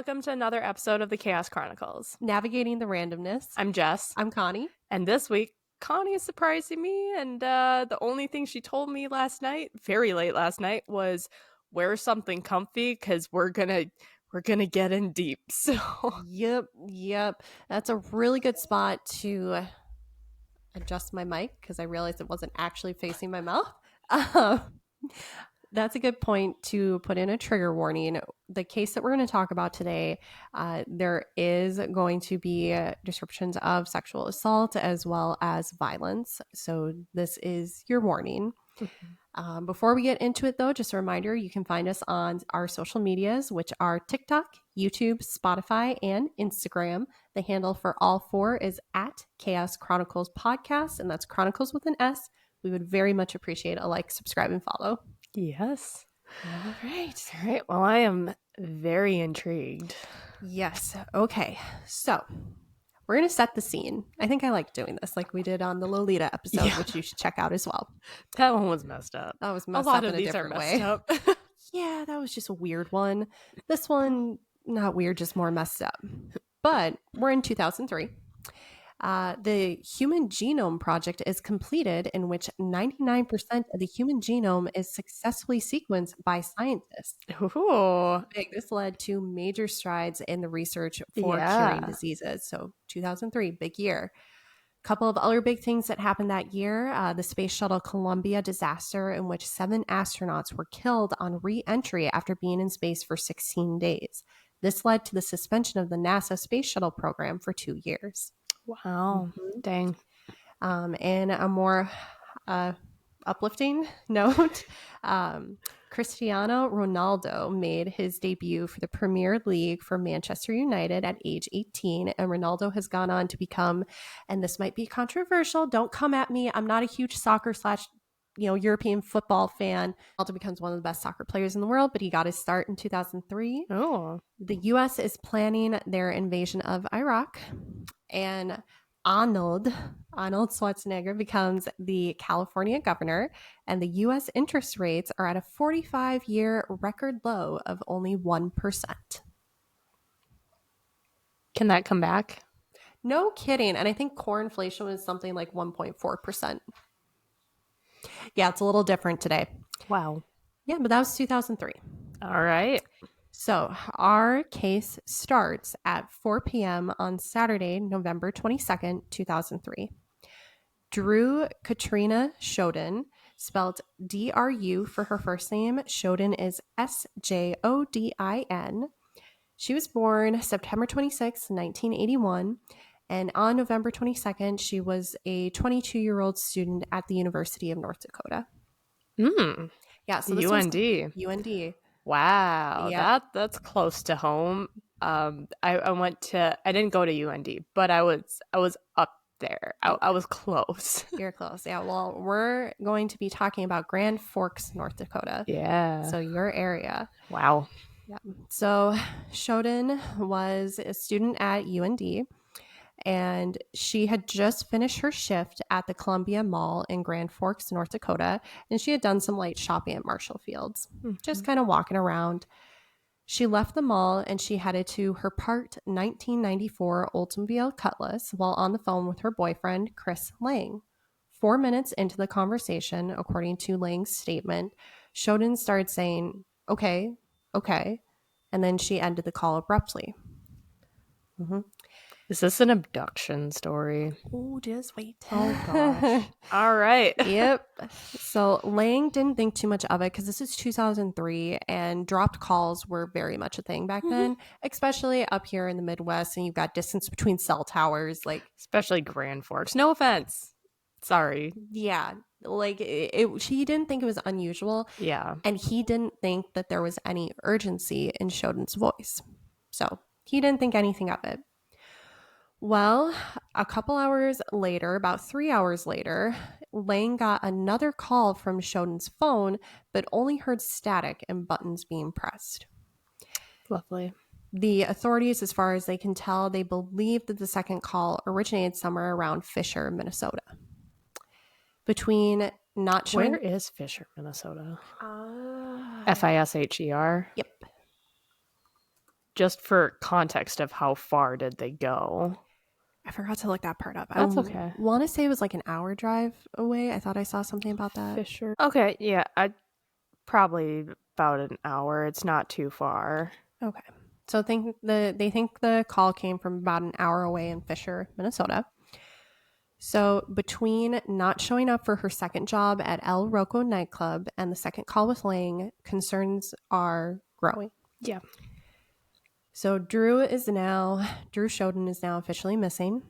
welcome to another episode of the Chaos Chronicles. Navigating the randomness. I'm Jess. I'm Connie. And this week, Connie is surprising me, and the only thing she told me last night, very late last night, was wear something comfy because we're gonna get in deep. So Yep. That's a really good spot to adjust my mic because I realized it wasn't actually facing my mouth. That's a good point to put in a trigger warning. The case that we're going to talk about today, there is going to be descriptions of sexual assault as well as violence. So this is your warning. Before we get into it, though, just a reminder, you can find us on our social medias, which are TikTok, YouTube, Spotify, and Instagram. The handle for all four is at Chaos Chronicles Podcast, and that's Chronicles with an S. We would very much appreciate a like, subscribe, and follow. Yes. All right. Well, I am very intrigued. Yes. Okay. So we're going to set the scene. I think I like doing this like we did on the Lolita episode, which you should check out as well. That one was messed up. That was messed a lot up of in a these different are way. messed up. Yeah, that was just a weird one. This one, not weird, just more messed up. But we're in 2003. The Human Genome Project is completed, in which 99% of the human genome is successfully sequenced by scientists. Ooh. This led to major strides in the research for curing diseases. So 2003, big year. A couple of other big things that happened that year. The Space Shuttle Columbia disaster, in which 7 astronauts were killed on re-entry after being in space for 16 days. This led to the suspension of the NASA Space Shuttle program for 2 years. Wow. Dang. And a more uplifting note, Cristiano Ronaldo made his debut for the Premier League for Manchester United at age 18, and Ronaldo has gone on to become, and this might be controversial, don't come at me, I'm not a huge soccer / European football fan. Ronaldo becomes one of the best soccer players in the world, but he got his start in 2003. Oh. The U.S. is planning their invasion of Iraq, and Arnold Schwarzenegger becomes the California governor, and the U.S. interest rates are at a 45-year record low of only 1%. Can that come back? No kidding. And I think core inflation was something like 1.4%. Yeah, it's a little different today. Wow. Yeah, but that was 2003. All right. So our case starts at 4 p.m. on Saturday, November 22nd, 2003. Dru Sjodin, spelled D-R-U for her first name. Shodin is S-J-O-D-I-N. She was born September 26, 1981. And on November 22nd, she was a 22-year-old student at the University of North Dakota. Yeah, so this UND. UND. Wow, Yep. that's close to home. I didn't go to UND, but I was up there. I was close. You're close. Yeah, well, we're going to be talking about Grand Forks, North Dakota. Yeah. So your area. Wow. Yeah. So Shodan was a student at UND, and she had just finished her shift at the Columbia Mall in Grand Forks, North Dakota, and she had done some light shopping at Marshall Fields, just kind of walking around. She left the mall and she headed to her parked 1994 Oldsmobile Cutlass while on the phone with her boyfriend, Chris Lang. 4 minutes into the conversation, according to Lang's statement, Shodin started saying, okay, and then she ended the call abruptly. Is this an abduction story? Oh, just wait. Oh, gosh. All right. Yep. So Lang didn't think too much of it because this is 2003 and dropped calls were very much a thing back then, especially up here in the Midwest, and you've got distance between cell towers, like especially Grand Forks. No offense. Sorry. Yeah. Like she didn't think it was unusual. Yeah. And he didn't think that there was any urgency in Shodin's voice. So he didn't think anything of it. Well, a couple hours later, about 3 hours later, Lang got another call from Shodin's phone, but only heard static and buttons being pressed. Lovely. The authorities, as far as they can tell, they believe that the second call originated somewhere around Fisher, Minnesota. Between not showing... Where is Fisher, Minnesota? Fisher? Yep. just for context of how far did they go? I forgot to look that part up. That's okay. Want to say it was like an hour drive away. I thought I saw something about that. Fisher. Okay, yeah, I probably about an hour. It's not too far. Okay. So they think the call came from about an hour away in Fisher, Minnesota. So between not showing up for her second job at El Rocco nightclub and the second call with Lang, concerns are growing. Yeah. So Dru Sjodin is now officially missing.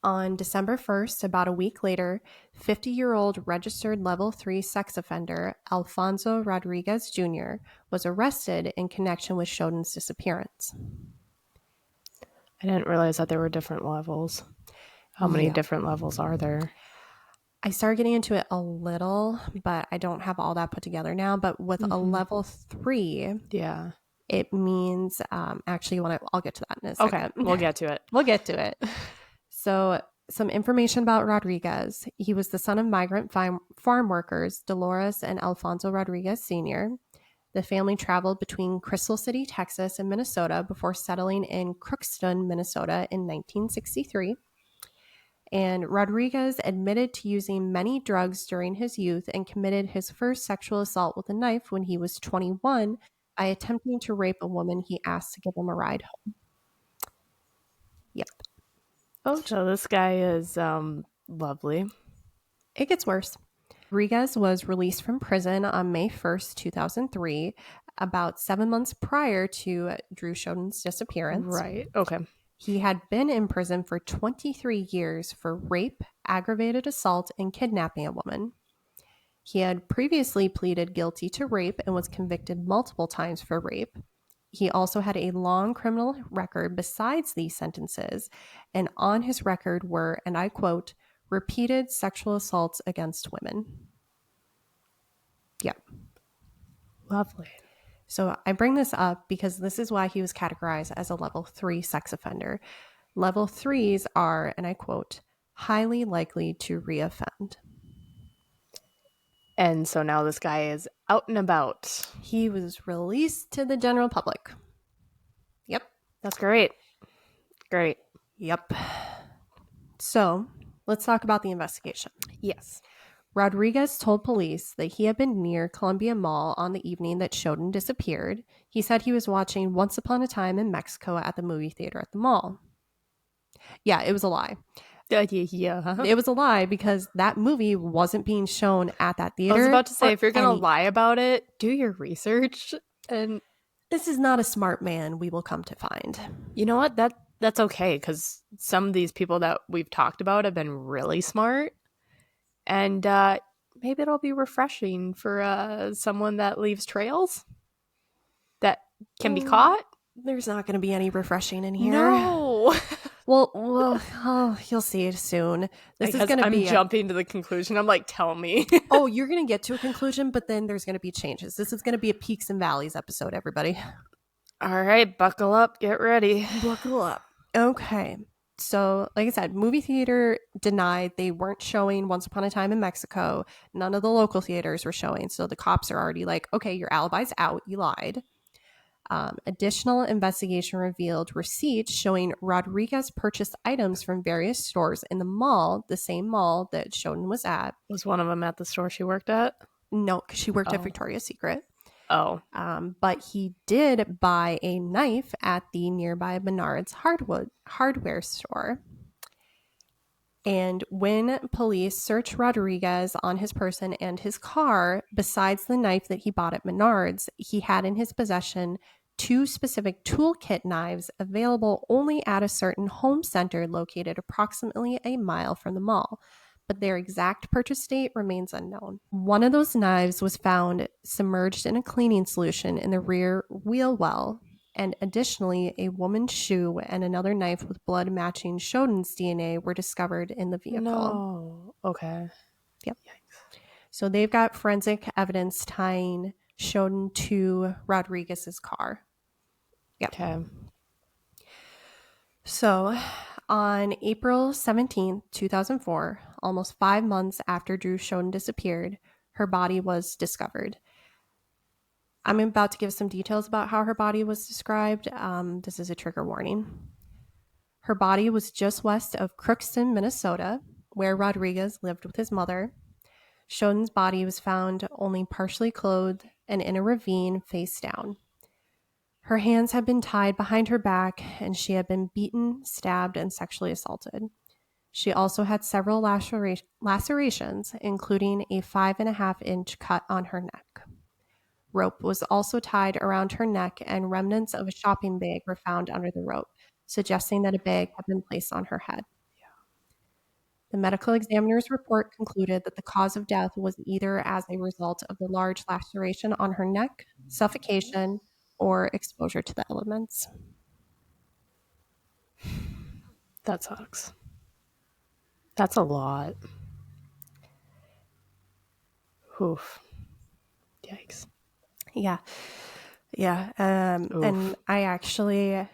On December 1st, about a week later, 50-year-old registered level 3 sex offender Alfonso Rodriguez Jr. was arrested in connection with Shodin's disappearance. I didn't realize that there were different levels. How many different levels are there? I started getting into it a little, but I don't have all that put together now. But with a level 3, yeah, it means actually, I'll get to that in a second. Okay, we'll get to it. We'll get to it. So, some information about Rodriguez. He was the son of migrant farm workers, Dolores and Alfonso Rodriguez Sr. The family traveled between Crystal City, Texas, and Minnesota before settling in Crookston, Minnesota in 1963. And Rodriguez admitted to using many drugs during his youth and committed his first sexual assault with a knife when he was 21 by attempting to rape a woman he asked to give him a ride home. Yep. Oh, so this guy is lovely. It gets worse. Rodriguez was released from prison on May 1st, 2003, about 7 months prior to Dru Sjodin's disappearance. Right. Okay. He had been in prison for 23 years for rape, aggravated assault, and kidnapping a woman. He had previously pleaded guilty to rape and was convicted multiple times for rape. He also had a long criminal record besides these sentences, and on his record were, and I quote, repeated sexual assaults against women. Yep. Lovely. So I bring this up because this is why he was categorized as a level 3 sex offender. Level 3s are, and I quote, highly likely to reoffend. And so now this guy is out and about. He was released to the general public. Yep. That's great. Great. Yep. So let's talk about the investigation. Yes. Rodriguez told police that he had been near Columbia Mall on the evening that Shodin disappeared. He said he was watching Once Upon a Time in Mexico at the movie theater at the mall. Yeah, it was a lie. Yeah. It was a lie because that movie wasn't being shown at that theater. I was about to say, if you're going to lie about it, do your research. And this is not a smart man, we will come to find. You know what? That's okay, because some of these people that we've talked about have been really smart. And maybe it'll be refreshing for someone that leaves trails that can be caught. There's not going to be any refreshing in here. No. Well, you'll see it soon. This is going to be. I'm jumping to the conclusion. I'm like, tell me. Oh, you're going to get to a conclusion, but then there's going to be changes. This is going to be a peaks and valleys episode, everybody. All right, buckle up. Get ready. Buckle up. Okay. So, like I said, movie theater denied. They weren't showing Once Upon a Time in Mexico. None of the local theaters were showing. So the cops are already like, okay, your alibi's out. You lied. Additional investigation revealed receipts showing Rodriguez purchased items from various stores in the mall, the same mall that Shodin was at. Was one of them at the store she worked at? No, because she worked at Victoria's Secret. Oh. But he did buy a knife at the nearby Menards hardware store. And when police searched Rodriguez on his person and his car, besides the knife that he bought at Menards, he had in his possession 2 specific toolkit knives available only at a certain home center located approximately a mile from the mall. But their exact purchase date remains unknown. One of those knives was found submerged in a cleaning solution in the rear wheel well, and additionally, a woman's shoe and another knife with blood matching Shodin's DNA were discovered in the vehicle. No. Okay. Yep. Yikes. So they've got forensic evidence tying Shodin to Rodriguez's car. Yep. Okay. So on April 17th, 2004, almost 5 months after Dru Sjodin disappeared, her body was discovered. I'm about to give some details about how her body was described. This is a trigger warning. Her body was just west of Crookston, Minnesota, where Rodriguez lived with his mother. Shodin's body was found only partially clothed and in a ravine face down. Her hands had been tied behind her back, and she had been beaten, stabbed, and sexually assaulted. She also had several lacerations, including a 5.5-inch cut on her neck. Rope was also tied around her neck, and remnants of a shopping bag were found under the rope, suggesting that a bag had been placed on her head. The medical examiner's report concluded that the cause of death was either as a result of the large laceration on her neck, suffocation, or exposure to the elements. That sucks. That's a lot. Oof. Yikes. Yeah. And I actually,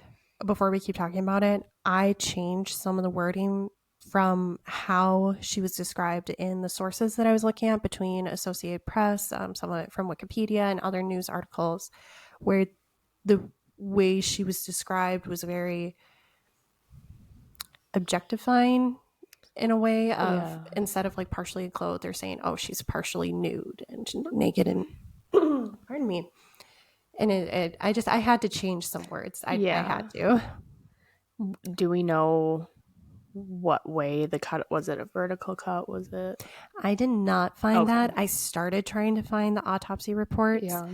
before we keep talking about it, I changed some of the wording from how she was described in the sources that I was looking at between Associated Press, some of it from Wikipedia and other news articles, where the way she was described was very objectifying in a way of instead of like partially clothed, they're saying, oh, she's partially nude and naked and pardon me. And I had to change some words. I had to. Do we know what way the cut was? It a vertical cut? Was it? I did not find that. I started trying to find the autopsy reports. Yeah.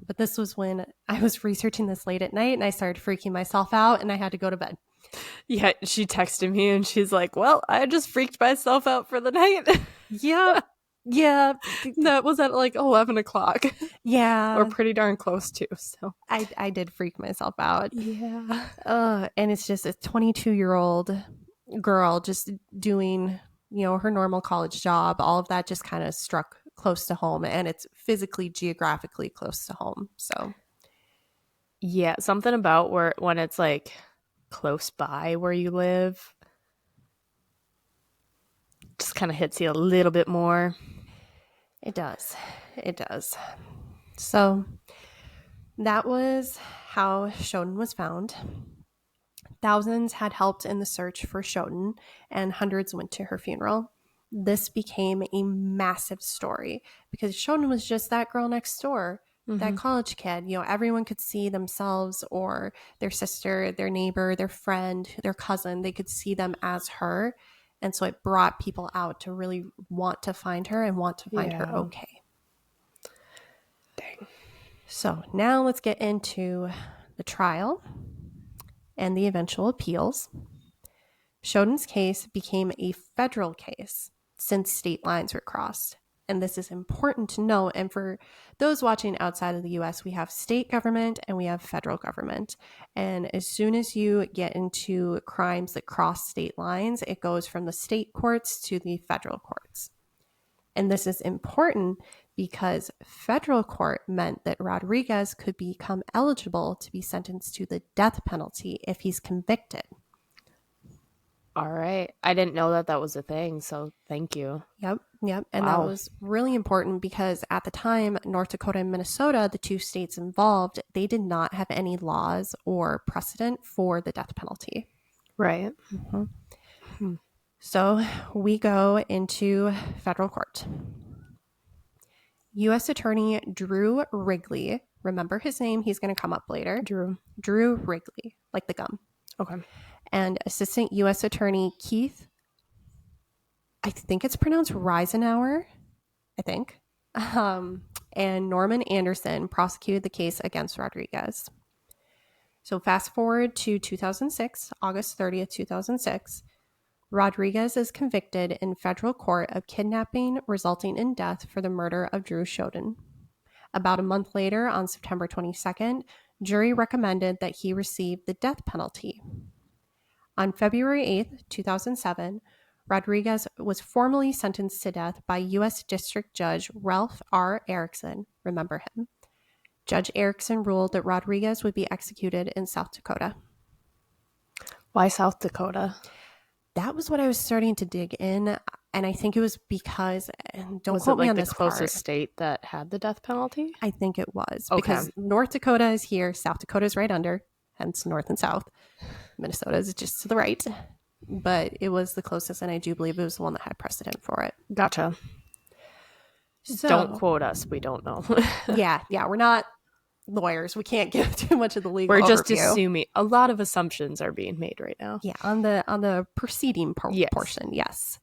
But this was when I was researching this late at night and I started freaking myself out and I had to go to bed. Yeah, she texted me and she's like, well, I just freaked myself out for the night. Yeah. Yeah. That was at like 11 o'clock. Yeah. Or pretty darn close to. So I did freak myself out. Yeah. And it's just a 22-year-old girl just doing, her normal college job. All of that just kind of struck close to home, and it's physically, geographically close to home. So yeah, something about when it's like close by where you live just kind of hits you a little bit more. It does. So that was how Shodan was found. Thousands had helped in the search for Shodin, and hundreds went to her funeral. This became a massive story because Shodin was just that girl next door, that college kid. Everyone could see themselves or their sister, their neighbor, their friend, their cousin. They could see them as her. And so it brought people out to really want to find her and want to find her okay. Dang. So now let's get into the trial and the eventual appeals. Shodin's case became a federal case since state lines were crossed. And this is important to note. And for those watching outside of the US, we have state government and we have federal government. And as soon as you get into crimes that cross state lines, it goes from the state courts to the federal courts. And this is important because federal court meant that Rodriguez could become eligible to be sentenced to the death penalty if he's convicted. All right. I didn't know that was a thing, so thank you. Yep. And that was really important because at the time, North Dakota and Minnesota, the two states involved, they did not have any laws or precedent for the death penalty. Right. So we go into federal court. U.S. Attorney Dru Wrigley, remember his name, he's going to come up later. Dru Wrigley, like the gum. Okay. And Assistant U.S. Attorney Keith, I think it's pronounced Reisenauer, and Norman Anderson prosecuted the case against Rodriguez. So fast forward to 2006, August 30th, 2006. Rodriguez is convicted in federal court of kidnapping resulting in death for the murder of Dru Sjodin. About a month later, on September 22nd, jury recommended that he receive the death penalty. On February 8th, 2007, Rodriguez was formally sentenced to death by U.S. District Judge Ralph R. Erickson. Remember him. Judge Erickson ruled that Rodriguez would be executed in South Dakota. Why South Dakota? That was what I was starting to dig in. And I think it was because, and don't Was it quote me like on the this part, closest state that had the death penalty? I think it was Okay. because North Dakota is here, South Dakota is right under, hence North and South. Minnesota is just to the right. But it was the closest, and I do believe it was the one that had precedent for it. Gotcha. Don't So, quote us. We don't know. yeah, we're not lawyers. We can't give too much of the legal We're just overview. assuming. A lot of assumptions are being made right now. Yeah, on the proceeding Yes. portion, yes.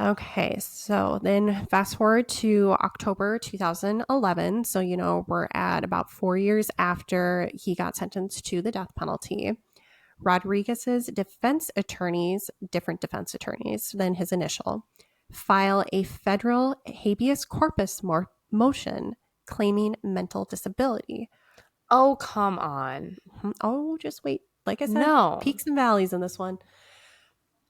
Okay, so then fast forward to October 2011. So, we're at about 4 years after he got sentenced to the death penalty. Rodriguez's defense attorneys, different defense attorneys than his initial, file a federal habeas corpus motion claiming mental disability. Oh, come on. Oh, just wait. Like I said, No. peaks and valleys in this one.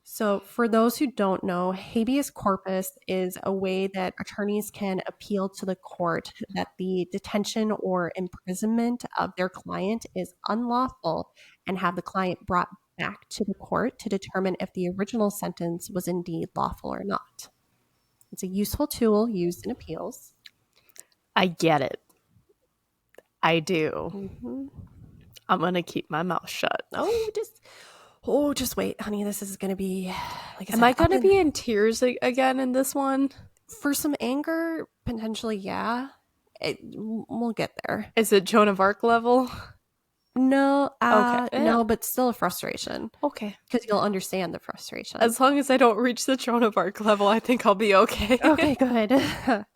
So, for those who don't know, habeas corpus is a way that attorneys can appeal to the court that the detention or imprisonment of their client is unlawful and have the client brought back to the court to determine if the original sentence was indeed lawful or not. It's a useful tool used in appeals. I get it. I do. Mm-hmm. I'm going to keep my mouth shut. Just wait, honey. This is going to be, like I said, Am I going to be in tears again in this one? For some anger, potentially, yeah. We'll get there. Is it Joan of Arc level? No, Okay. no, but still a frustration. Okay. Because you'll understand the frustration. As long as I don't reach the Joan of Arc level, I think I'll be okay. Okay, good.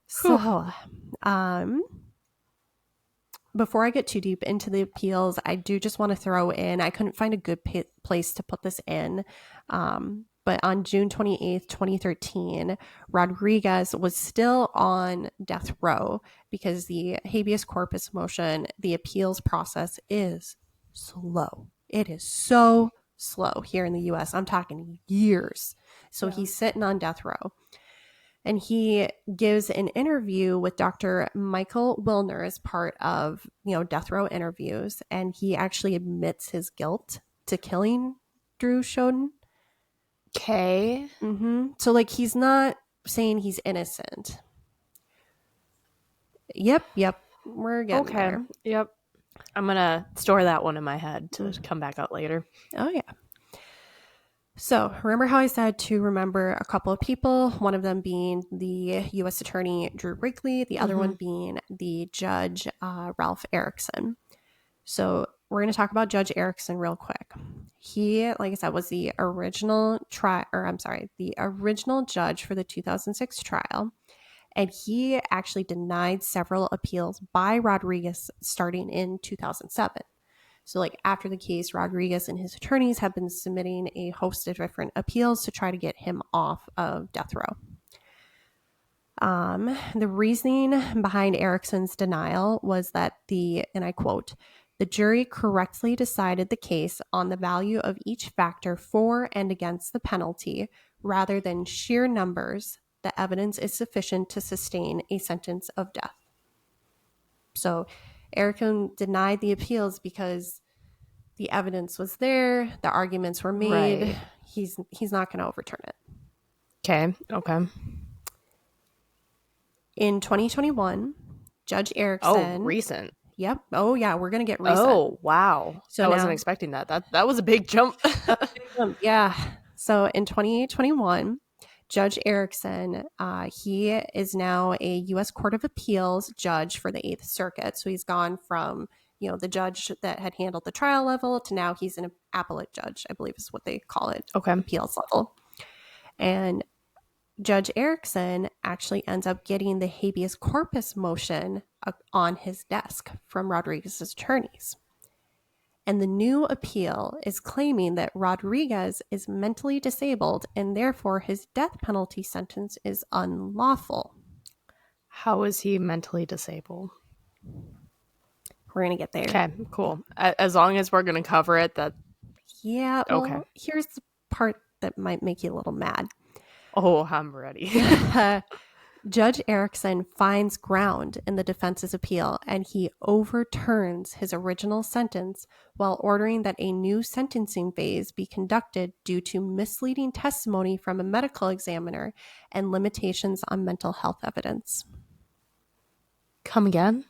So, before I get too deep into the appeals, I do just want to throw in, I couldn't find a good place to put this in, but on June 28th, 2013, Rodriguez was still on death row because the habeas corpus motion, the appeals process is slow. It is so slow here in the US. I'm talking years. So he's sitting on death row. And he gives an interview with Dr. Michael Wilner as part of, death row interviews. And he actually admits his guilt to killing Dru Sjodin. Okay. Mm-hmm. So, he's not saying he's innocent. Yep. We're getting there. Yep. I'm going to store that one in my head to come back out later. Oh, yeah. So, remember how I said to remember a couple of people, one of them being the U.S. Attorney Dru Wrigley, the other one being the Judge Ralph Erickson. So, we're going to talk about Judge Erickson real quick. He, like I said, was the original the original judge for the 2006 trial. And he actually denied several appeals by Rodriguez starting in 2007. So, after the case, Rodriguez and his attorneys have been submitting a host of different appeals to try to get him off of death row. The reasoning behind Erickson's denial was that and I quote, the jury correctly decided the case on the value of each factor for and against the penalty rather than sheer numbers. The evidence is sufficient to sustain a sentence of death. So, Erickson denied the appeals because the evidence was there, the arguments were made. Right. He's not going to overturn it. Okay. In 2021, Judge Erickson. Oh, recent. Yep. Oh, yeah. We're going to get recent. Oh, wow. So I wasn't expecting that. That was a big jump. Yeah. So in 2021, Judge Erickson, he is now a U.S. Court of Appeals judge for the 8th Circuit. So he's gone from, the judge that had handled the trial level to now he's an appellate judge, I believe is what they call it. Okay. Appeals level. And Judge Erickson actually ends up getting the habeas corpus motion on his desk from Rodriguez's attorneys. And the new appeal is claiming that Rodriguez is mentally disabled and therefore his death penalty sentence is unlawful. How is he mentally disabled? We're going to get there. Okay, cool. As long as we're going to cover it, that... Yeah, well, okay. Here's the part that might make you a little mad. Oh, I'm ready. Judge Erickson finds ground in the defense's appeal, and he overturns his original sentence while ordering that a new sentencing phase be conducted due to misleading testimony from a medical examiner and limitations on mental health evidence. Come again?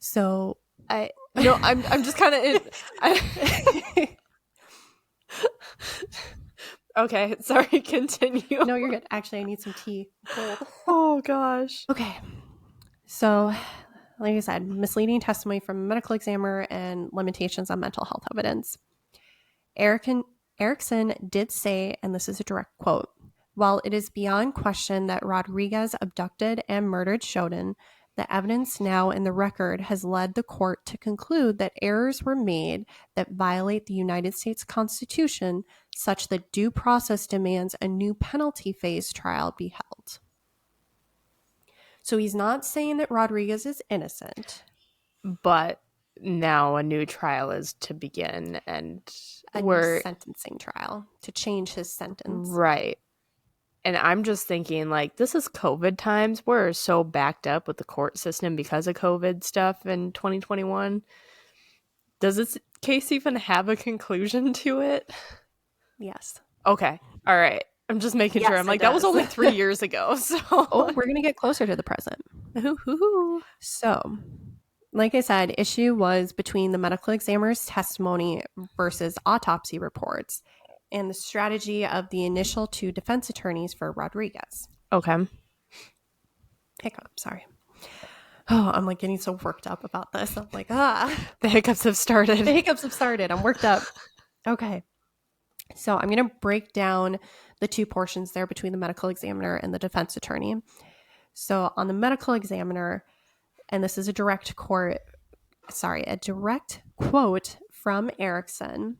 So I'm just kind of Okay, sorry, continue. No, you're good. Actually, I need some tea. Oh gosh. Okay. So, like I said, misleading testimony from a medical examiner and limitations on mental health evidence. Erickson did say, and this is a direct quote, while it is beyond question that Rodriguez abducted and murdered Shodin, the evidence now in the record has led the court to conclude that errors were made that violate the United States Constitution, such that due process demands a new penalty phase trial be held. So he's not saying that Rodriguez is innocent. But now a new trial is to begin, and New sentencing trial to change his sentence. Right. And I'm just thinking, like, this is COVID times. We're so backed up with the court system because of COVID stuff in 2021. Does this case even have a conclusion to it? Yes. Okay. All right. I'm just making sure. I'm like, that was only 3 years ago. So we're going to get closer to the present. Ooh. So, like I said, issue was between the medical examiner's testimony versus autopsy reports and the strategy of the initial two defense attorneys for Rodriguez. Okay. Hiccup, sorry. Oh, I'm like getting so worked up about this. I'm like, The hiccups have started. The hiccups have started. I'm worked up. Okay. So I'm going to break down the two portions there between the medical examiner and the defense attorney. So on the medical examiner, and this is a direct quote from Erickson.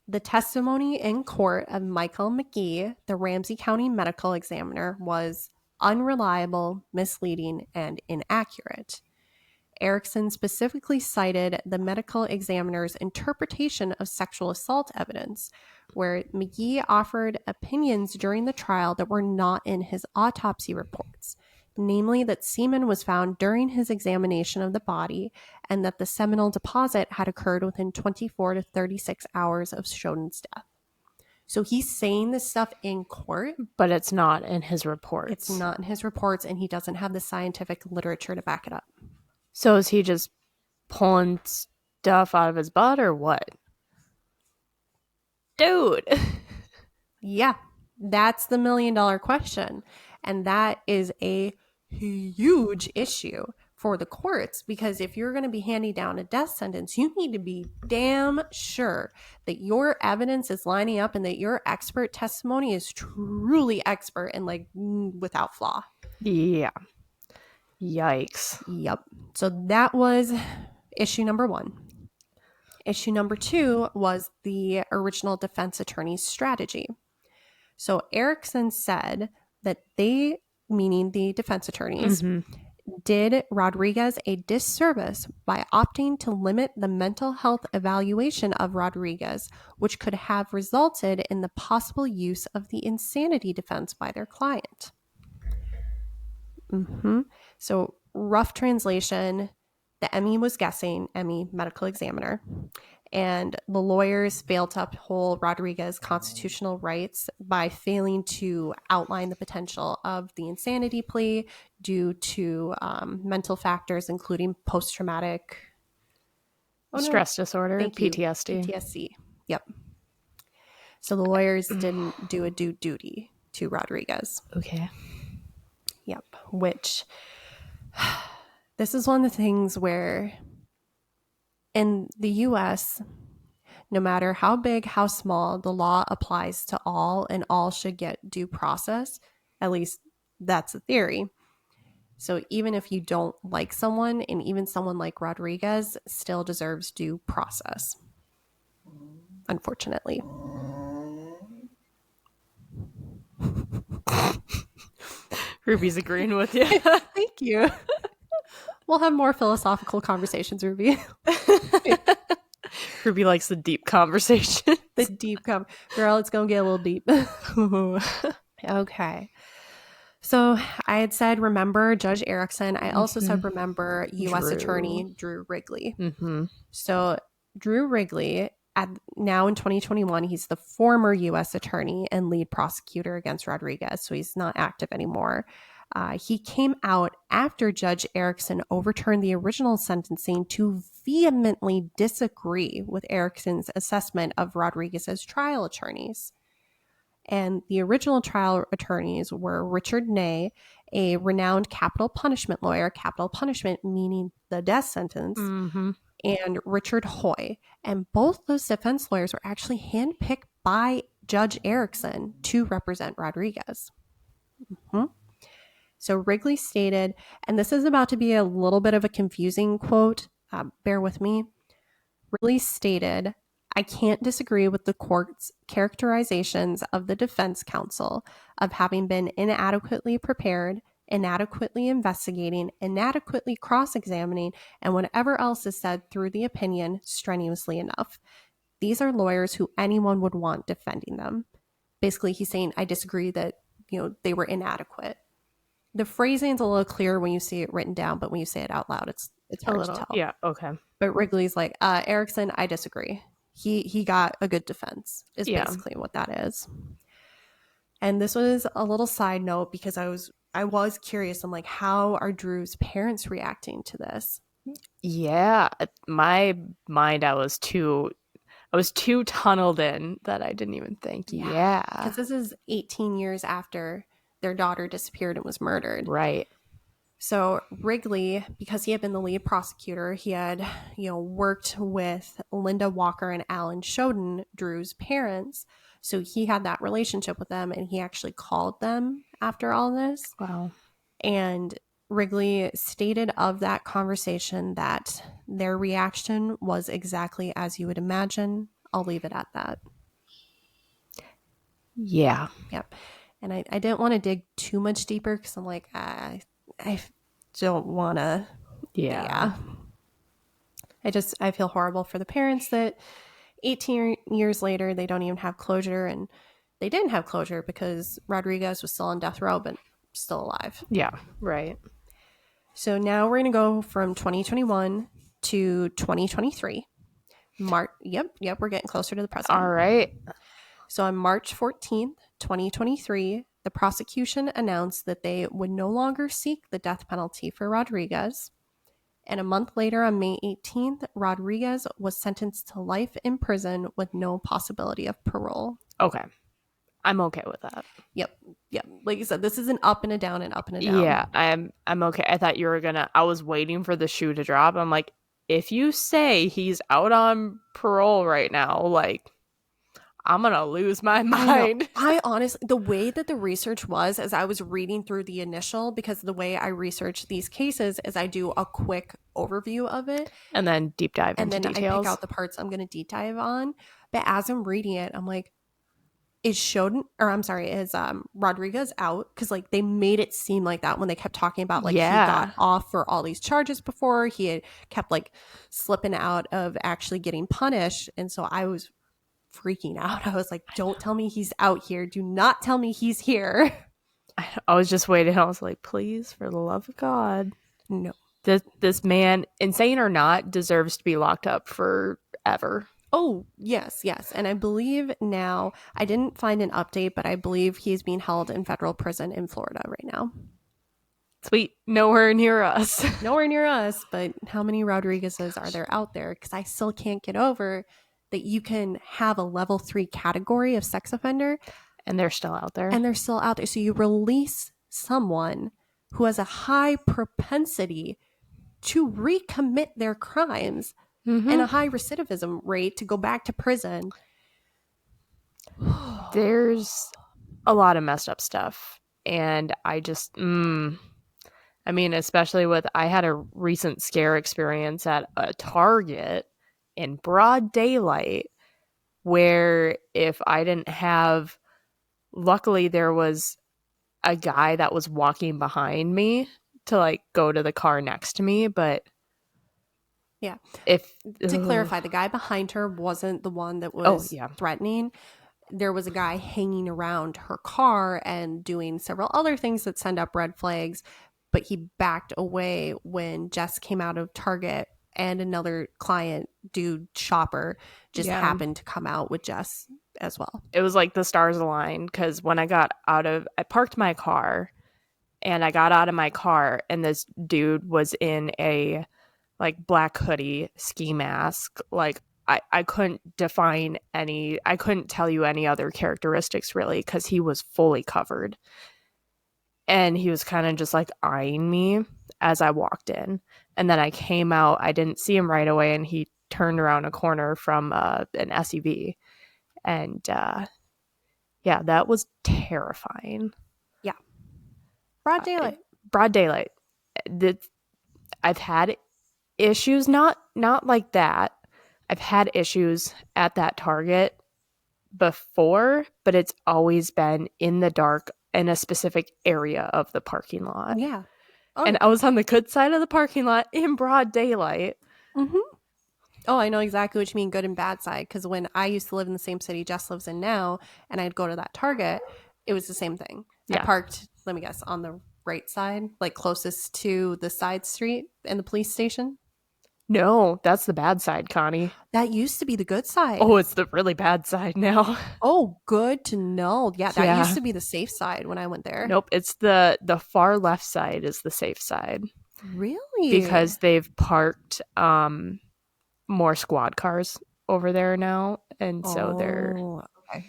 The testimony in court of Michael McGee, the Ramsey County medical examiner, was unreliable, misleading, and inaccurate. Erickson specifically cited the medical examiner's interpretation of sexual assault evidence, where McGee offered opinions during the trial that were not in his autopsy reports, namely that semen was found during his examination of the body and that the seminal deposit had occurred within 24 to 36 hours of Shodin's death. So he's saying this stuff in court. But it's not in his reports. It's not in his reports, and he doesn't have the scientific literature to back it up. So is he just pulling stuff out of his butt or what? Dude. Yeah, that's the $1 million question. And that is a huge issue for the courts, because if you're going to be handing down a death sentence, you need to be damn sure that your evidence is lining up and that your expert testimony is truly expert and like without flaw. Yeah. Yikes. Yep. So that was issue number one. Issue number two was the original defense attorney's strategy. So Erickson said that they, meaning the defense attorneys, did Rodriguez a disservice by opting to limit the mental health evaluation of Rodriguez, which could have resulted in the possible use of the insanity defense by their client. So, rough translation, the ME was guessing, ME, medical examiner, and the lawyers failed to uphold Rodriguez's constitutional rights by failing to outline the potential of the insanity plea due to mental factors, including post-traumatic stress disorder, PTSD. PTSD, yep. So the lawyers didn't do a due duty to Rodriguez. Okay. Yep, which this is one of the things where in the U.S., no matter how big, how small, the law applies to all and all should get due process. At least that's the theory. So even if you don't like someone, and even someone like Rodriguez still deserves due process, unfortunately. Ruby's agreeing with you. Thank you. We'll have more philosophical conversations, Ruby. Ruby likes the deep conversation. Girl, it's gonna get a little deep. Okay. So I had said, remember Judge Erickson. I also said, Mhm. remember U.S. Drew. Attorney Dru Wrigley. Mm-hmm. So Dru Wrigley, now in 2021, he's the former U.S. Attorney and lead prosecutor against Rodriguez. So he's not active anymore. He came out after Judge Erickson overturned the original sentencing to vehemently disagree with Erickson's assessment of Rodriguez's trial attorneys. And the original trial attorneys were Richard Ney, a renowned capital punishment lawyer, capital punishment meaning the death sentence, Mm-hmm. and Richard Hoy. And both those defense lawyers were actually handpicked by Judge Erickson to represent Rodriguez. Mm-hmm. So Wrigley stated, and this is about to be a little bit of a confusing quote, bear with me. Wrigley stated, I can't disagree with the court's characterizations of the defense counsel of having been inadequately prepared, inadequately investigating, inadequately cross-examining, and whatever else is said through the opinion strenuously enough. These are lawyers who anyone would want defending them. Basically, he's saying, I disagree that, they were inadequate. The phrasing's a little clearer when you see it written down, but when you say it out loud, it's A hard to little. tell. Yeah. Okay. But Wrigley's like, Erickson, I disagree. He got a good defense, is Yeah. basically what that is. And this was a little side note because I was curious. I'm like, how are Dru's parents reacting to this? Yeah. My mind, I was too tunneled in that I didn't even think. Yeah. Because this is 18 years after their daughter disappeared and was murdered. Right. So Wrigley, because he had been the lead prosecutor, he had, worked with Linda Walker and Alan Shodin, Dru's parents. So he had that relationship with them, and he actually called them after all this. Wow. And Wrigley stated of that conversation that their reaction was exactly as you would imagine. I'll leave it at that. Yeah. Yep. And I didn't want to dig too much deeper because I'm like, I don't want to. Yeah. I feel horrible for the parents that 18 years later, they don't even have closure. And they didn't have closure because Rodriguez was still on death row, but still alive. Yeah. Right. So now we're going to go from 2021 to 2023. Yep, we're getting closer to the present. All right. So on March 14th, 2023, the prosecution announced that they would no longer seek the death penalty for Rodriguez. And a month later, on May 18th, Rodriguez was sentenced to life in prison with no possibility of parole. Okay. I'm okay with that. Yep. Like you said, this is an up and a down and up and a down. Yeah, I'm okay. I thought you were gonna. I was waiting for the shoe to drop. I'm like, if you say he's out on parole right now, like, I'm gonna lose my mind. I honestly, the way that the research was, as I was reading through the initial, because the way I research these cases is I do a quick overview of it, And then deep dive and into then details. I pick out the parts I'm going to deep dive on. But as I'm reading it, I'm like, is Rodriguez out? Because like they made it seem like that when they kept talking about like he got off for all these charges before. He had kept like slipping out of actually getting punished, and so I was freaking out. I was like, don't tell me he's out here. Do not tell me he's here. I was just waiting. I was like, please, for the love of God. No. This man, insane or not, deserves to be locked up forever. Oh, yes. And I believe now, I didn't find an update, but I believe he's being held in federal prison in Florida right now. Sweet. Nowhere near us. Nowhere near us, but how many Rodriguez's are there out there? Because I still can't get over that you can have a level 3 category of sex offender. And they're still out there. So you release someone who has a high propensity to recommit their crimes and a high recidivism rate to go back to prison. There's a lot of messed up stuff. And I just, I mean, especially I had a recent scare experience at a Target in broad daylight where if I didn't have, luckily there was a guy that was walking behind me to like go to the car next to me, but yeah. To clarify, the guy behind her wasn't the one that was threatening. there was a guy hanging around her car and doing several other things that send up red flags, but he backed away when Jess came out of Target and another client, dude shopper, just Yeah. happened to come out with Jess as well. It was like the stars aligned because when I parked my car and I got out of my car and this dude was in a like black hoodie, ski mask. Like I couldn't I couldn't tell you any other characteristics really because he was fully covered. And he was kind of just like eyeing me as I walked in. And then I came out, I didn't see him right away, and he turned around a corner from an SUV. And yeah, that was terrifying. Yeah. Broad daylight. Broad daylight. I've had issues, not like that. I've had issues at that Target before, but it's always been in the dark in a specific area of the parking lot. Yeah. Oh, And I was on the good side of the parking lot in broad daylight. mm-hmm. Oh, I know exactly what you mean, good and bad side. Because when I used to live in the same city Jess lives in now, and I'd go to that Target, it was the same thing. Yeah. I parked, let me guess, on the right side, like closest to the side street and the police station. No, that's the bad side, Connie. That used to be the good side. Oh, it's the really bad side now. Oh, good to know. Yeah, that used to be the safe side when I went there. Nope, it's the far left side is the safe side. Really? Because they've parked more squad cars over there now, and so they're okay.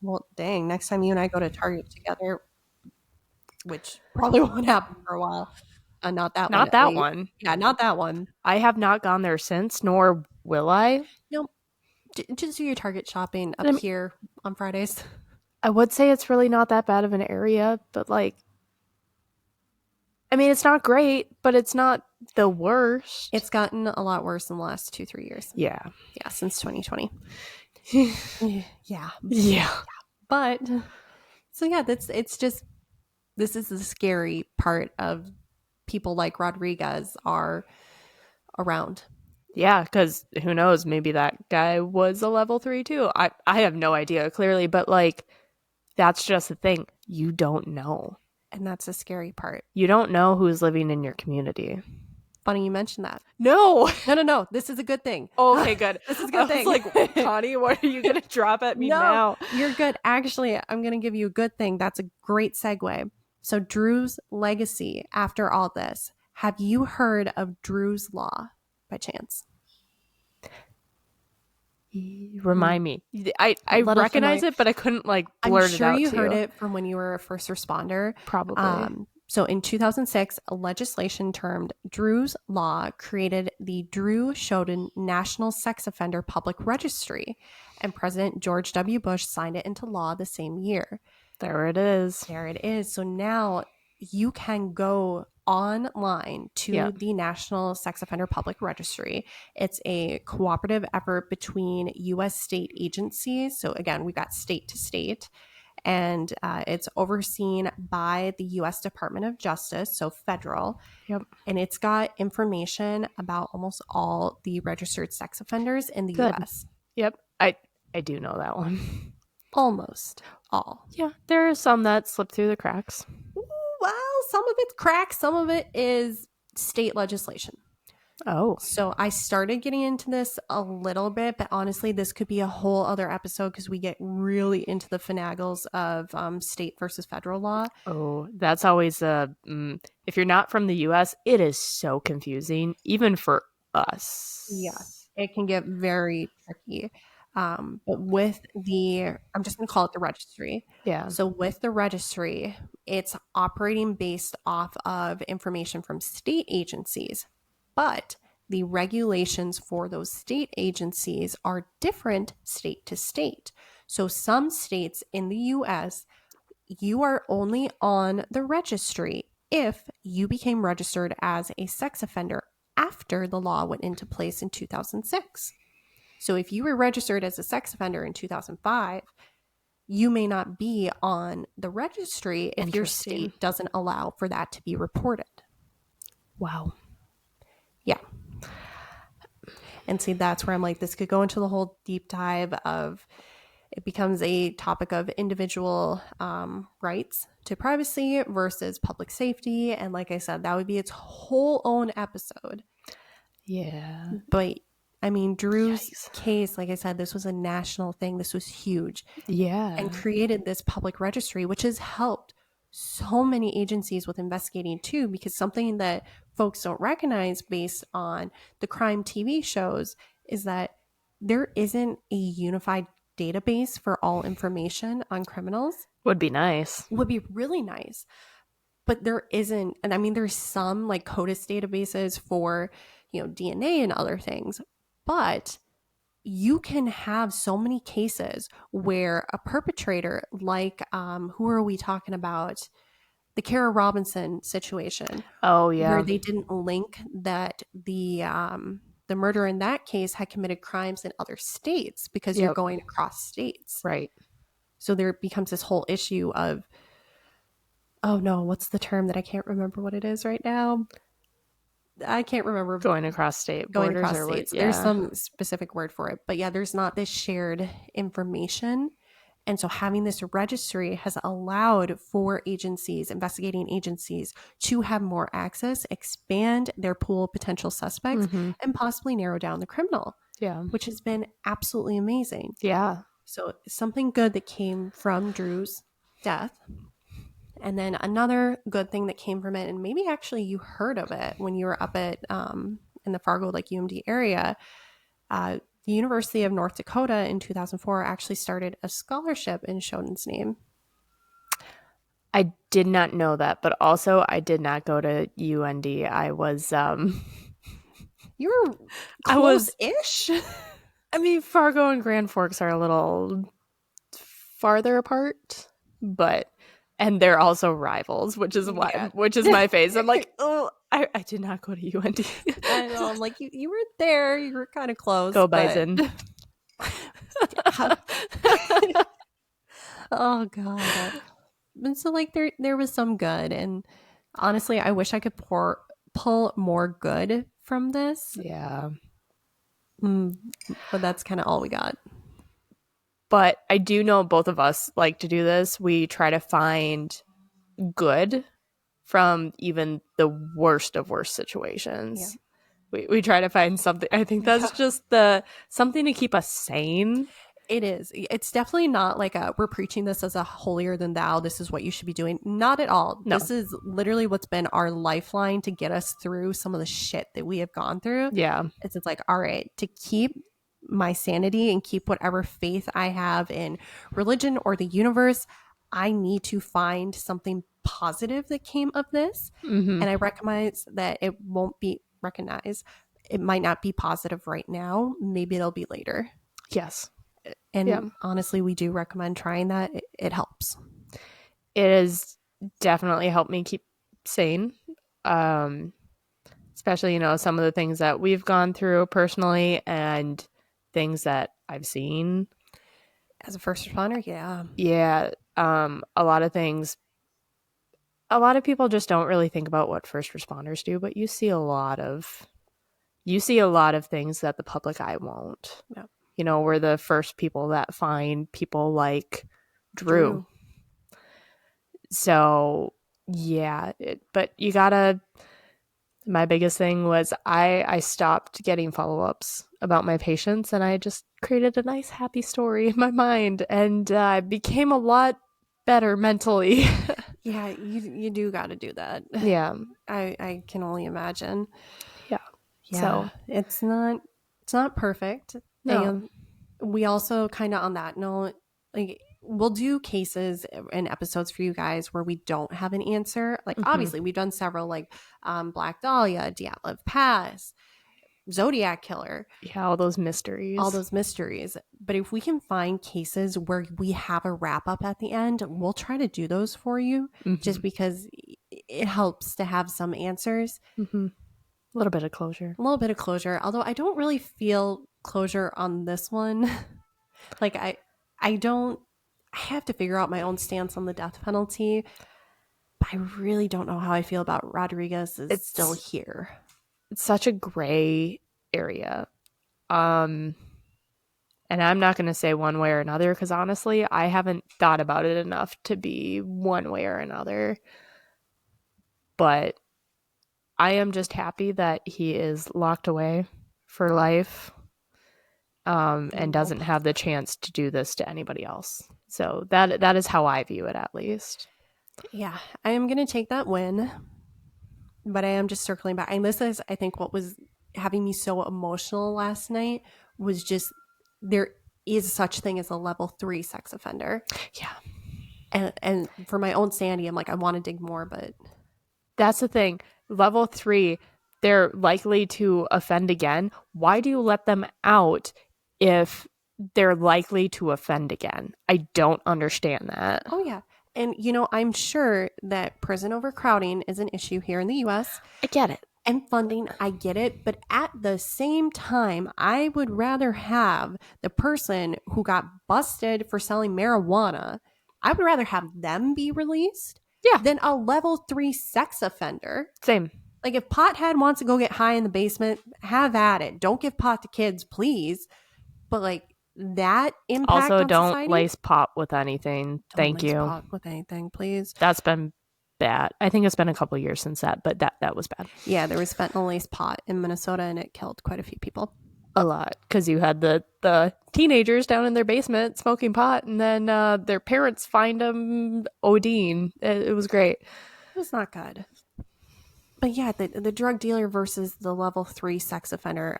Well, dang, next time you and I go to Target together, which probably won't happen for a while. Not that one. Yeah, not that one. I have not gone there since, nor will I. Nope. Just do your Target shopping up here on Fridays. I would say it's really not that bad of an area, but like, I mean, it's not great, but it's not the worst. It's gotten a lot worse in the last 2-3 years. Yeah. Yeah, since 2020. Yeah. But, so yeah, it's just, this is the scary part of people like Rodriguez are around. Yeah, because who knows? Maybe that guy was a level 3 too. I have no idea clearly, but like that's just the thing. You don't know. And that's the scary part. You don't know who's living in your community. Funny you mentioned that. No. This is a good thing. Oh, okay, good. This is a good thing. I was like, Connie, what are you going to drop at me now? You're good. Actually, I'm going to give you a good thing. That's a great segue. So Dru's legacy after all this. Have you heard of Dru's Law by chance? Remind me. I recognize it, but I couldn't like blurt it out. I'm sure you heard it from when you were a first responder. Probably. So in 2006, a legislation termed Dru's Law created the Dru Sjodin National Sex Offender Public Registry, and President George W. Bush signed it into law the same year. There it is. So now you can go online to the National Sex Offender Public Registry. It's a cooperative effort between U.S. state agencies. So again, we got state to state. And it's overseen by the U.S. Department of Justice, so federal. Yep. And it's got information about almost all the registered sex offenders in the U.S. Yep. I do know that one. Almost all. Yeah, there are some that slip through the cracks. Well, some of it's crack, some of it is state legislation. Oh. So I started getting into this a little bit, but honestly, this could be a whole other episode because we get really into the finagles of state versus federal law. Oh, that's always if you're not from the U.S., it is so confusing, even for us. Yeah, it can get very tricky. But with I'm just going to call it the registry. Yeah. So with the registry, it's operating based off of information from state agencies. But the regulations for those state agencies are different state to state. So some states in the U.S., you are only on the registry if you became registered as a sex offender after the law went into place in 2006. So if you were registered as a sex offender in 2005, you may not be on the registry if your state doesn't allow for that to be reported. Wow. Yeah. And see, that's where I'm like, this could go into the whole deep dive of It becomes a topic of individual rights to privacy versus public safety. And like I said, that would be its whole own episode. Yeah. But I mean, Dru's Yikes. case, like I said, this was a national thing. This was huge Yeah. and created this public registry, which has helped so many agencies with investigating too, because something that folks don't recognize based on the crime TV shows is that there isn't a unified database for all information on criminals. Would be nice. Would be really nice, but there isn't. And I mean, there's some like CODIS databases for, DNA and other things, but you can have so many cases where a perpetrator, like who are we talking about? The Kara Robinson situation, Oh, yeah. where they didn't link that the murder in that case had committed crimes in other states because you're going across states. Right. So there becomes this whole issue of, oh no, what's the term that I can't remember what it is right now? I can't remember. Going across state Going borders across or states. what? There's some specific word for it. But yeah, there's not this shared information. And so having this registry has allowed for agencies, investigating agencies, to have more access, expand their pool of potential suspects, and possibly narrow down the criminal. Yeah. Which has been absolutely amazing. Yeah. So something good that came from Dru's death. And then another good thing that came from it, and maybe actually you heard of it when you were up at in the Fargo, like UMD area, the University of North Dakota in 2004 actually started a scholarship in Shodin's name. I did not know that, but also I did not go to UND. I was You were close-ish. I mean, Fargo and Grand Forks are a little farther apart, and they're also rivals, which is my face. I'm like, oh, I did not go to UND. I know. I'm like, you were there. You were kind of close. Go Bison. Oh God. And so like there was some good, and honestly, I wish I could pull more good from this. Yeah. But that's kind of all we got. But I do know both of us like to do this. We try to find good from even the worst of worst situations. Yeah. We try to find something. I think that's just something to keep us sane. It is. It's definitely not like we're preaching this as a holier than thou. This is what you should be doing. Not at all. No. This is literally what's been our lifeline to get us through some of the shit that we have gone through. Yeah. It's like, all right, to keep my sanity and keep whatever faith I have in religion or the universe, I need to find something positive that came of this. And I recognize that it won't be recognized. It might not be positive right now. Maybe it'll be later. Yes. And honestly, we do recommend trying that. It helps. It has definitely helped me keep sane. Especially, some of the things that we've gone through personally and things that I've seen. As a first responder, yeah. Yeah. A lot of things. A lot of people just don't really think about what first responders do, but you see a lot of things that the public eye won't. Yeah. We're the first people that find people like Dru. So, yeah. But you gotta... My biggest thing was I stopped getting follow-ups about my patients, and I just created a nice, happy story in my mind, and I became a lot better mentally. Yeah, you do got to do that. Yeah. I can only imagine. Yeah. So it's not perfect. No. And we also kind of on that note, like we'll do cases and episodes for you guys where we don't have an answer. Like obviously we've done several like Black Dahlia, Dyatlov Pass, Zodiac Killer. Yeah, all those mysteries. But if we can find cases where we have a wrap up at the end, we'll try to do those for you just because it helps to have some answers. A little bit of closure. Although I don't really feel closure on this one. Like I have to figure out my own stance on the death penalty. But I really don't know how I feel about Rodriguez is still here. It's such a gray area. And I'm not going to say one way or another because honestly, I haven't thought about it enough to be one way or another. But I am just happy that he is locked away for life, and doesn't have the chance to do this to anybody else. So that is how I view it, at least. Yeah, I am going to take that win, but I am just circling back. And this is, I think, what was having me so emotional last night was just there is such thing as a level 3 sex offender. Yeah. And for my own sanity, I'm like, I want to dig more, but That's the thing. Level 3, they're likely to offend again. Why do you let them out if they're likely to offend again? I don't understand that. oh yeah. And you know, I'm sure that prison overcrowding is an issue here in the US. I get it. And funding, I get it. But at the same time, I would rather have the person who got busted for selling marijuana, I would rather have them be released than a level 3 sex offender. Same. Like, if Pothead wants to go get high in the basement, have at it. Don't give pot to kids, please. But like that impact Also, on don't society, lace pot with anything. Thank you. Pot with anything, please. That's been bad. I think it's been a couple years since that, but that was bad. Yeah, there was fentanyl laced pot in Minnesota, and it killed quite a few people. A lot, because you had the teenagers down in their basement smoking pot, and then their parents find them ODing. It was great. It was not good. But yeah, the drug dealer versus the level 3 sex offender,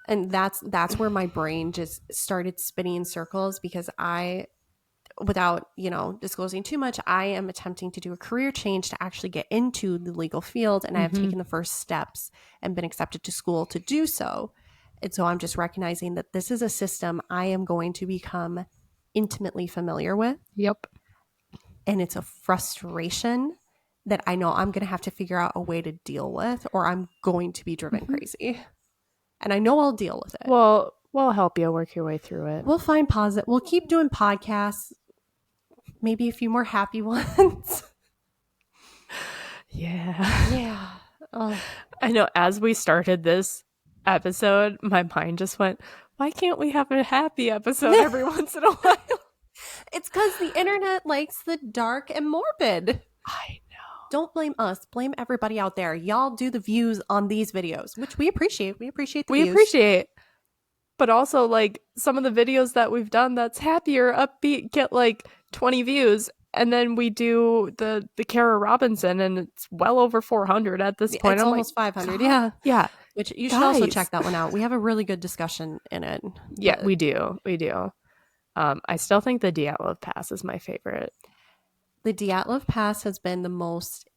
and that's where my brain just started spinning in circles, because I, without, disclosing too much, I am attempting to do a career change to actually get into the legal field, and I have taken the first steps and been accepted to school to do so. And so I'm just recognizing that this is a system I am going to become intimately familiar with. Yep. And it's a frustration that I know I'm going to have to figure out a way to deal with, or I'm going to be driven crazy. And I know I'll deal with it. Well, we'll help you work your way through it. We'll find positive. We'll keep doing podcasts. Maybe a few more happy ones. Yeah. Yeah. Oh. I know, as we started this episode, my mind just went, why can't we have a happy episode every once in a while? It's because the internet likes the dark and morbid. I know. Don't blame us. Blame everybody out there. Y'all do the views on these videos, which we appreciate. We appreciate the views. We appreciate. But also, like, some of the videos that we've done that's happier, upbeat, get like 20 views. And then we do the Kara Robinson, and it's well over 400 at this point. It's almost 500. Yeah. Yeah. Which you should also check that one out. We have a really good discussion in it. Yeah, we do. We do. I still think the Dyatlov Pass is my favorite. The Dyatlov Pass has been the most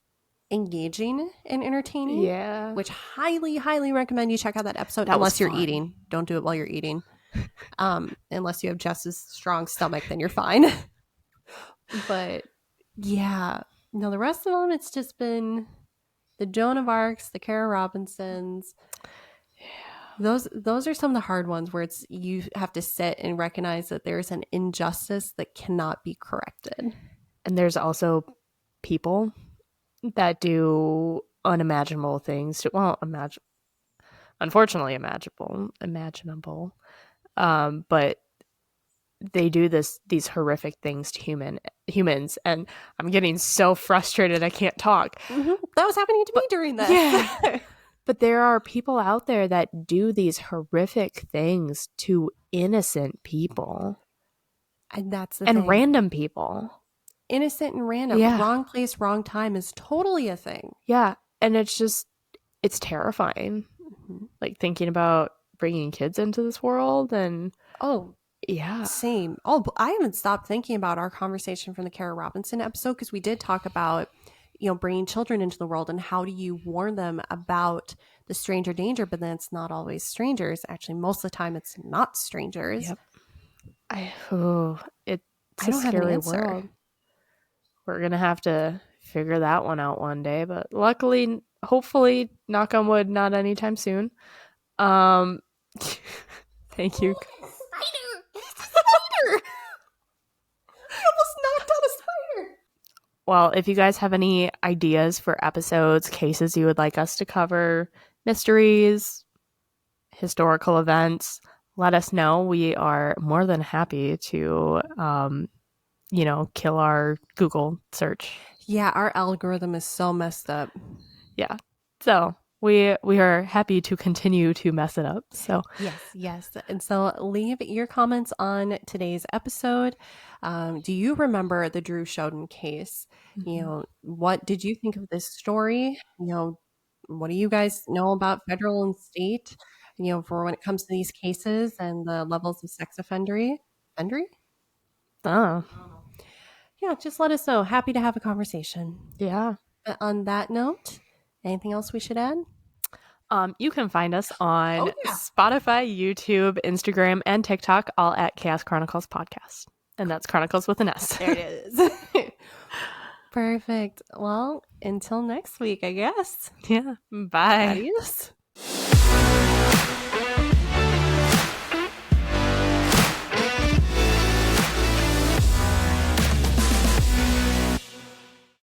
engaging and entertaining. Yeah. Which highly, highly recommend you check out that episode. That unless you're eating. Don't do it while you're eating. Unless you have just as strong stomach, then you're fine. But yeah. No, the rest of them, it's just been the Joan of Arcs, the Kara Robinsons. Yeah. Those are some of the hard ones where it's you have to sit and recognize that there's an injustice that cannot be corrected. And there's also people that do unimaginable things. Unfortunately imaginable. But they do these horrific things to humans, and I'm getting so frustrated I can't talk. Mm-hmm. That was happening to me during this. Yeah. But there are people out there that do these horrific things to innocent people. And that's the thing. Random people. Innocent and random. Yeah. Wrong place, wrong time is totally a thing. Yeah. And it's terrifying. Mm-hmm. Like, thinking about bringing kids into this world, and yeah. Same. Oh, but I haven't stopped thinking about our conversation from the Kara Robinson episode, because we did talk about, bringing children into the world and how do you warn them about the stranger danger, but then it's not always strangers. Actually, most of the time it's not strangers. Yep. It's a scary world. We're going to have to figure that one out one day, but luckily, hopefully, knock on wood, not anytime soon. Thank you. Spider! It's a spider! I almost knocked out a spider. Well, if you guys have any ideas for episodes, cases you would like us to cover, mysteries, historical events, let us know. We are more than happy to, kill our Google search. Yeah, our algorithm is so messed up. Yeah. So we are happy to continue to mess it up. So yes. And so leave your comments on today's episode. Do you remember the Dru Sjodin case? What did you think of this story? What do you guys know about federal and state? For when it comes to these cases and the levels of sex offendery? Oh, Yeah, just let us know. Happy to have a conversation. yeah. But on that note, anything else we should add? You can find us on Oh, yeah. Spotify, YouTube, Instagram, and TikTok, all at Chaos Chronicles Podcast. And that's Chronicles with an S. There it is. Perfect. Well, until next week, I guess. Yeah. Bye. Adios.